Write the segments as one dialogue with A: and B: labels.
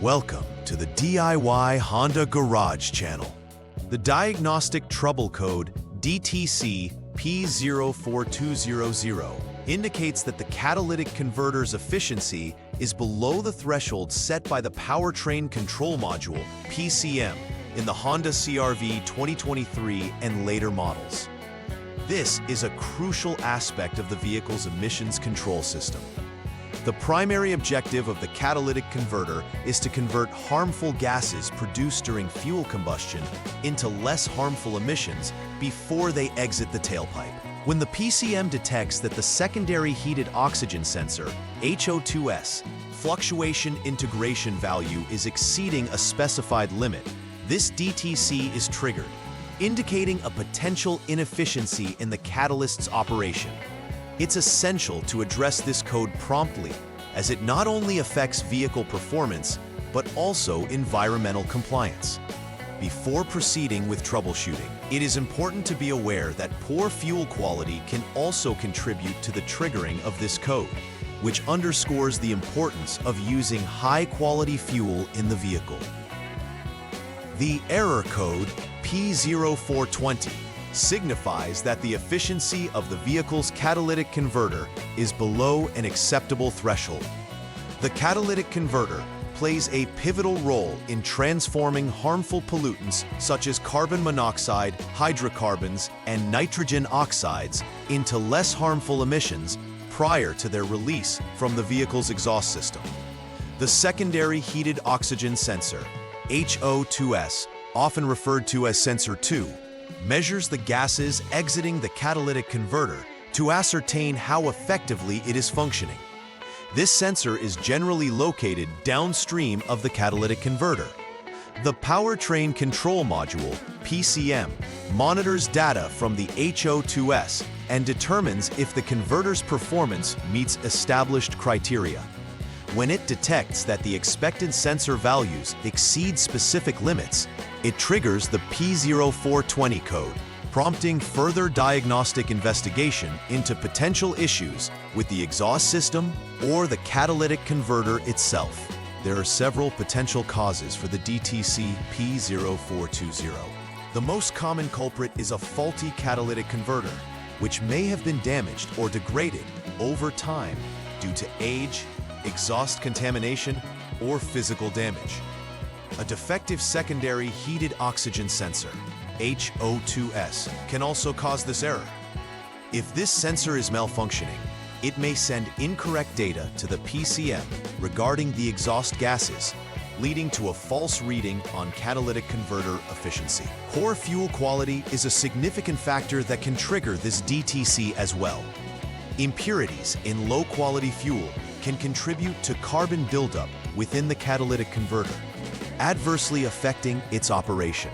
A: Welcome to the DIY Honda Garage channel. The Diagnostic Trouble Code DTC P0420-00 indicates that the catalytic converter's efficiency is below the threshold set by the Powertrain Control Module PCM in the Honda CR-V 2023 and later models. This is a crucial aspect of the vehicle's emissions control system. The primary objective of the catalytic converter is to convert harmful gases produced during fuel combustion into less harmful emissions before they exit the tailpipe. When the PCM detects that the secondary heated oxygen sensor, HO2S, fluctuation integration value is exceeding a specified limit, this DTC is triggered, indicating a potential inefficiency in the catalyst's operation. It's essential to address this code promptly, as it not only affects vehicle performance, but also environmental compliance. Before proceeding with troubleshooting, it is important to be aware that poor fuel quality can also contribute to the triggering of this code, which underscores the importance of using high-quality fuel in the vehicle. The error code P0420 signifies that the efficiency of the vehicle's catalytic converter is below an acceptable threshold. The catalytic converter plays a pivotal role in transforming harmful pollutants such as carbon monoxide, hydrocarbons, and nitrogen oxides into less harmful emissions prior to their release from the vehicle's exhaust system. The secondary heated oxygen sensor, HO2S, often referred to as sensor 2, measures the gases exiting the catalytic converter to ascertain how effectively it is functioning. This sensor is generally located downstream of the catalytic converter. The Powertrain Control Module, PCM, monitors data from the HO2S and determines if the converter's performance meets established criteria. When it detects that the expected sensor values exceed specific limits, it triggers the P0420 code, prompting further diagnostic investigation into potential issues with the exhaust system or the catalytic converter itself. There are several potential causes for the DTC P0420. The most common culprit is a faulty catalytic converter, which may have been damaged or degraded over time due to age, exhaust contamination, or physical damage. A defective secondary heated oxygen sensor, HO2S, can also cause this error. If this sensor is malfunctioning, it may send incorrect data to the PCM regarding the exhaust gases, leading to a false reading on catalytic converter efficiency. Poor fuel quality is a significant factor that can trigger this DTC as well. Impurities in low-quality fuel can contribute to carbon buildup within the catalytic converter, adversely affecting its operation.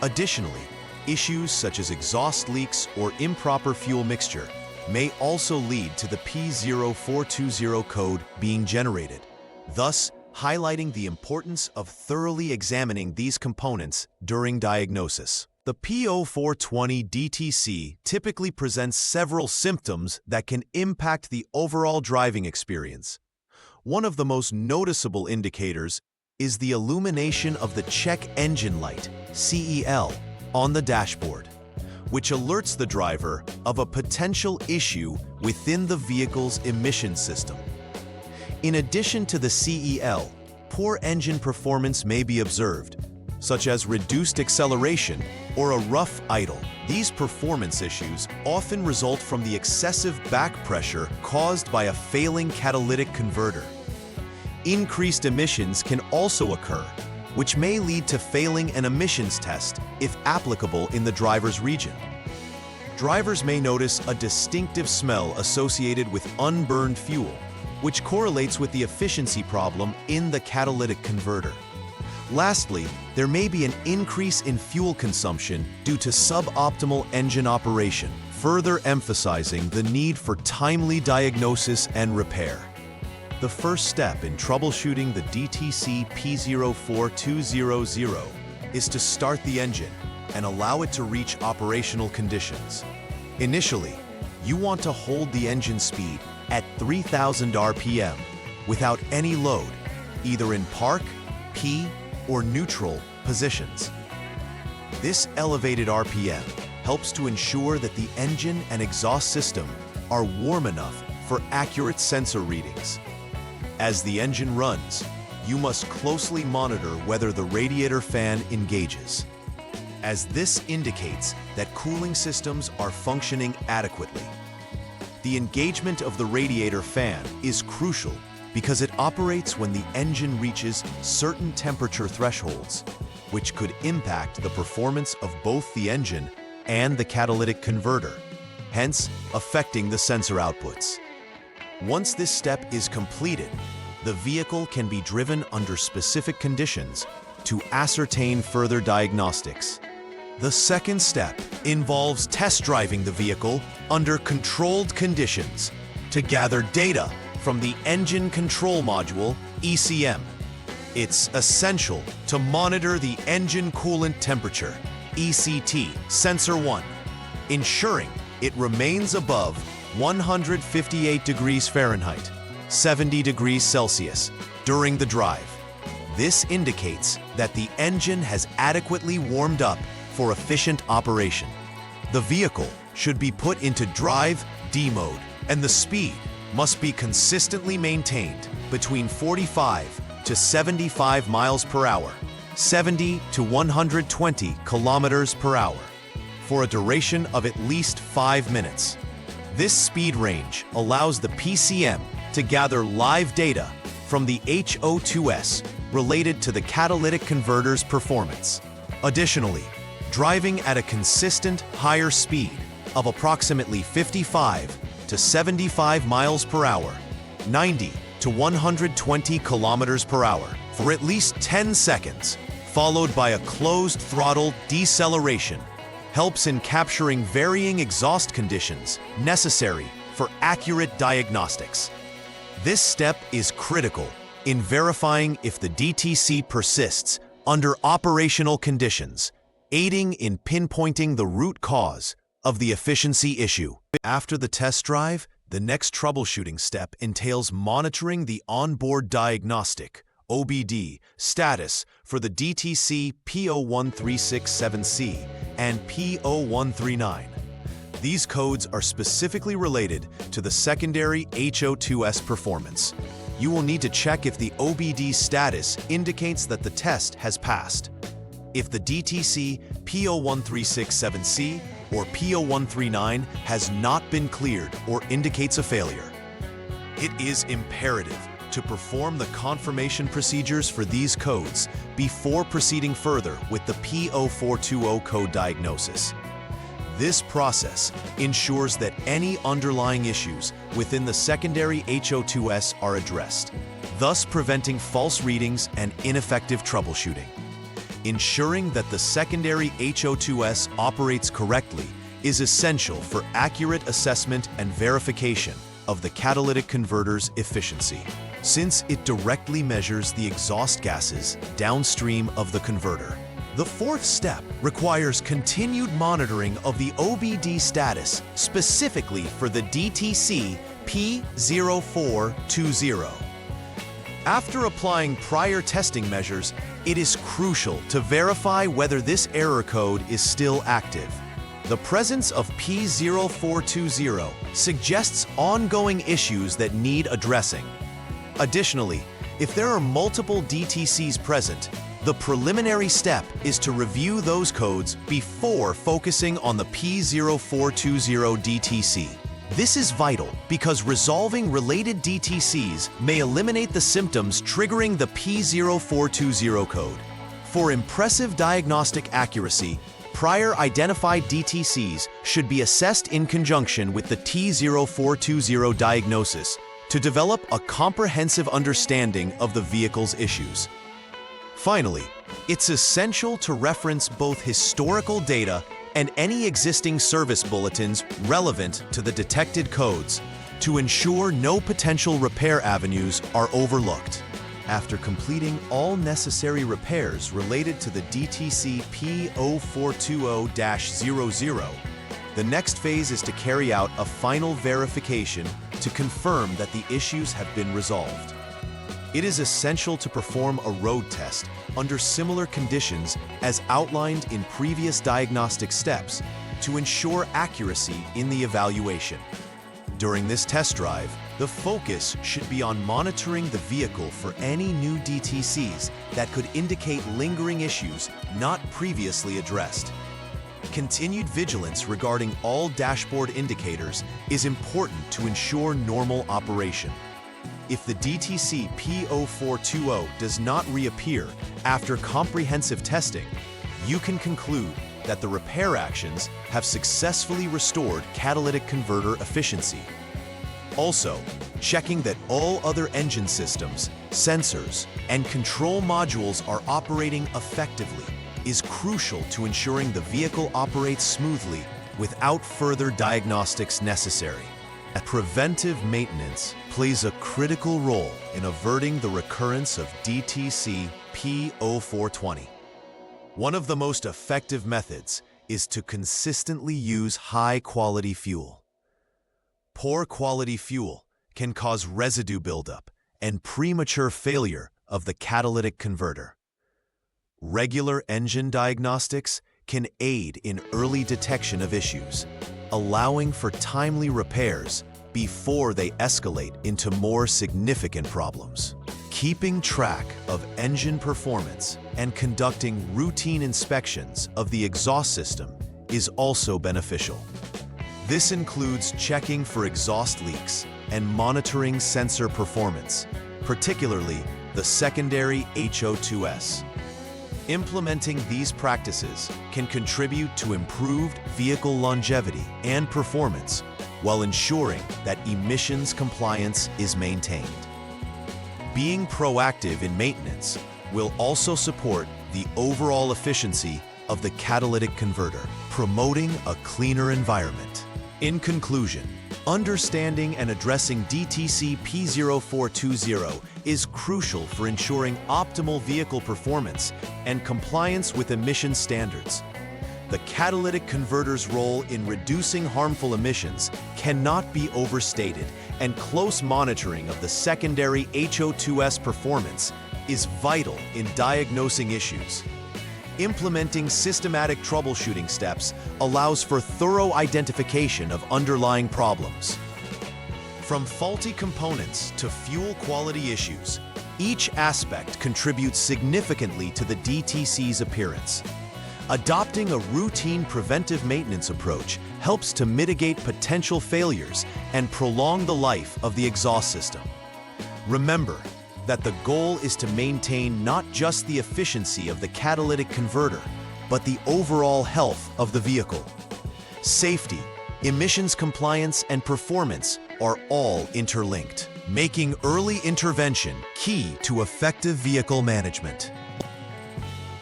A: Additionally, issues such as exhaust leaks or improper fuel mixture may also lead to the P0420 code being generated, thus highlighting the importance of thoroughly examining these components during diagnosis. The P0420 DTC typically presents several symptoms that can impact the overall driving experience. One of the most noticeable indicators is the illumination of the check engine light, CEL, on the dashboard, which alerts the driver of a potential issue within the vehicle's emission system. In addition to the CEL, poor engine performance may be observed, such as reduced acceleration or a rough idle. These performance issues often result from the excessive back pressure caused by a failing catalytic converter. Increased emissions can also occur, which may lead to failing an emissions test if applicable in the driver's region. Drivers may notice a distinctive smell associated with unburned fuel, which correlates with the efficiency problem in the catalytic converter. Lastly, there may be an increase in fuel consumption due to suboptimal engine operation, further emphasizing the need for timely diagnosis and repair. The first step in troubleshooting the DTC P0420 is to start the engine and allow it to reach operational conditions. Initially, you want to hold the engine speed at 3,000 RPM without any load either in park, P, or neutral positions. This elevated RPM helps to ensure that the engine and exhaust system are warm enough for accurate sensor readings. As the engine runs, you must closely monitor whether the radiator fan engages, as this indicates that cooling systems are functioning adequately. The engagement of the radiator fan is crucial because it operates when the engine reaches certain temperature thresholds, which could impact the performance of both the engine and the catalytic converter, hence affecting the sensor outputs. Once this step is completed, the vehicle can be driven under specific conditions to ascertain further diagnostics. The second step involves test driving the vehicle under controlled conditions to gather data from the Engine Control Module, ECM. It's essential to monitor the engine coolant temperature, ECT, Sensor 1, ensuring it remains above 158 degrees Fahrenheit, 70 degrees Celsius, during the drive. This indicates that the engine has adequately warmed up for efficient operation. The vehicle should be put into drive D mode, and the speed must be consistently maintained between 45 to 75 miles per hour, 70 to 120 kilometers per hour, for a duration of at least 5 minutes. This speed range allows the PCM to gather live data from the HO2S related to the catalytic converter's performance. Additionally, driving at a consistent higher speed of approximately 55 to 75 miles per hour, 90 to 120 kilometers per hour for at least 10 seconds, followed by a closed throttle deceleration, helps in capturing varying exhaust conditions necessary for accurate diagnostics. This step is critical in verifying if the DTC persists under operational conditions, aiding in pinpointing the root cause of the efficiency issue. After the test drive, the next troubleshooting step entails monitoring the onboard diagnostic, OBD, status for the DTC P01367C and P0139. These codes are specifically related to the secondary HO2S performance. You will need to check if the OBD status indicates that the test has passed. If the DTC P01367C or P0139 has not been cleared or indicates a failure, it is imperative to perform the confirmation procedures for these codes before proceeding further with the P0420 code diagnosis. This process ensures that any underlying issues within the secondary HO2S are addressed, thus preventing false readings and ineffective troubleshooting. Ensuring that the secondary HO2S operates correctly is essential for accurate assessment and verification of the catalytic converter's efficiency, since it directly measures the exhaust gases downstream of the converter. The fourth step requires continued monitoring of the OBD status specifically for the DTC P0420. After applying prior testing measures, it is crucial to verify whether this error code is still active. The presence of P0420 suggests ongoing issues that need addressing. Additionally, if there are multiple DTCs present, the preliminary step is to review those codes before focusing on the P0420 DTC. This is vital because resolving related DTCs may eliminate the symptoms triggering the P0420 code. For impressive diagnostic accuracy, prior identified DTCs should be assessed in conjunction with the T0420 diagnosis to develop a comprehensive understanding of the vehicle's issues. Finally, it's essential to reference both historical data and any existing service bulletins relevant to the detected codes to ensure no potential repair avenues are overlooked. After completing all necessary repairs related to the DTC P0420-00, the next phase is to carry out a final verification to confirm that the issues have been resolved. It is essential to perform a road test under similar conditions as outlined in previous diagnostic steps to ensure accuracy in the evaluation. During this test drive, the focus should be on monitoring the vehicle for any new DTCs that could indicate lingering issues not previously addressed. Continued vigilance regarding all dashboard indicators is important to ensure normal operation. If the DTC P0420 does not reappear after comprehensive testing, you can conclude that the repair actions have successfully restored catalytic converter efficiency. Also, checking that all other engine systems, sensors, and control modules are operating effectively is crucial to ensuring the vehicle operates smoothly without further diagnostics necessary. Preventive maintenance plays a critical role in averting the recurrence of DTC P0420. One of the most effective methods is to consistently use high-quality fuel. Poor quality fuel can cause residue buildup and premature failure of the catalytic converter. Regular engine diagnostics can aid in early detection of issues, allowing for timely repairs before they escalate into more significant problems. Keeping track of engine performance and conducting routine inspections of the exhaust system is also beneficial. This includes checking for exhaust leaks and monitoring sensor performance, particularly the secondary HO2S. Implementing these practices can contribute to improved vehicle longevity and performance while ensuring that emissions compliance is maintained. Being proactive in maintenance will also support the overall efficiency of the catalytic converter, promoting a cleaner environment. In conclusion, understanding and addressing DTC P0420 is crucial for ensuring optimal vehicle performance and compliance with emission standards. The catalytic converter's role in reducing harmful emissions cannot be overstated, and close monitoring of the secondary HO2S performance is vital in diagnosing issues. Implementing systematic troubleshooting steps allows for thorough identification of underlying problems. From faulty components to fuel quality issues, each aspect contributes significantly to the DTC's appearance. Adopting a routine preventive maintenance approach helps to mitigate potential failures and prolong the life of the exhaust system. Remember that the goal is to maintain not just the efficiency of the catalytic converter, but the overall health of the vehicle. Safety, emissions compliance, and performance are all interlinked, making early intervention key to effective vehicle management.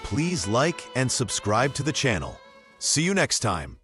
A: Please like and subscribe to the channel. See you next time.